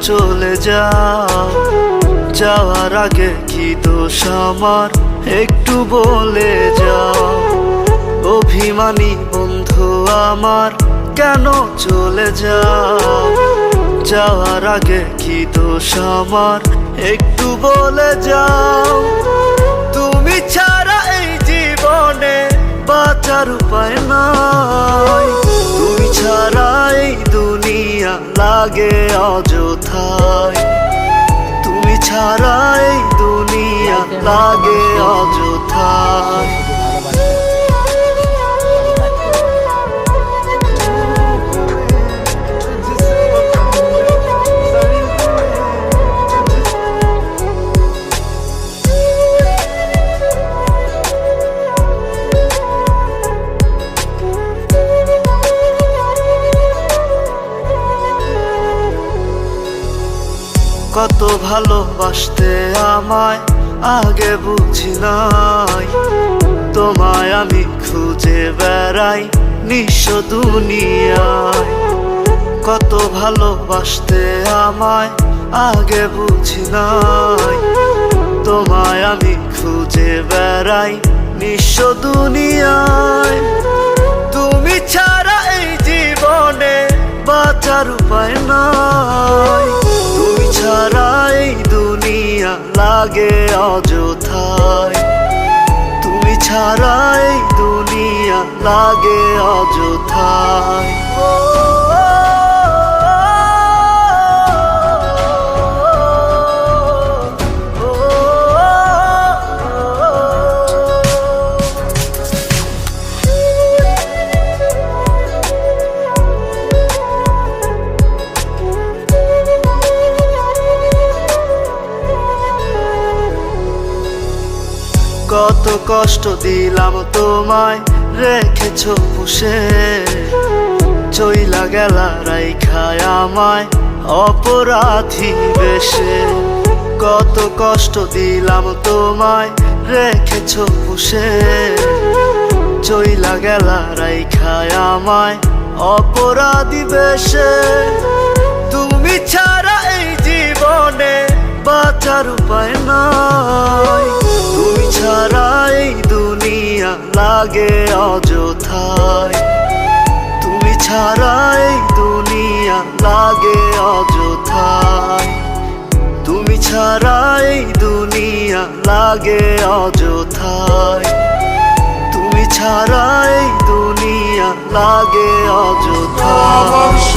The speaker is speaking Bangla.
চলে যাও? যাওয়ার আগে কি দোষ আমার একটু বলে যাও। অভিমানী বন্ধু আমার কেন চলে যাও? যাওয়ার আগে কি দোষ আমার একটু বলে যাও। তুমি ছাড়া এই জীবনে বাঁচার উপায় নাই। তুমি ছাড়া এই দুনিয়া লাগে অযথায়। তুমি ছাড়া এই দুনিয়া লাগে অযথায়। কত ভালোবাসতে আমায় আগে বুঝি নাই। তোমায় আমি খুঁজে বেড়াই নিঃস্ব দুনিয়ায়। কত ভালোবাসতে আমায় আগে বুঝি নাই। তোমায় আমি খুঁজে বেড়াই নিঃস্ব দুনিয়ায়। তুমি ছাড়া এই জীবনে বাঁচার উপায় নাই। তুমি ছাড়া এই দুনিয়া লাগে অযথায়। তুমি ছাড়া এই দুনিয়া লাগে অযথায়। কত কষ্ট দিলাম তোমায় রেখেছো পুষে। চইলা গেলা রাইখায় আমায় অপরাধী বেশে। কত কষ্ট দিলাম তোমায় রেখেছো পুষে। চইলা গেলা রাইখায় আমায় অপরাধী বেশে। তুমি ছাড়া এই জীবনে বাঁচার উপায় নাই। তুমি ছাড়া এই দুনিয়া লাগে অযথায়। তুমি ছাড়া এই দুনিয়া লাগে অযথায়। তুমি ছাড়া এই দুনিয়া লাগে অযথায়। তুমি ছাড়া এই দুনিয়া লাগে অযথায়।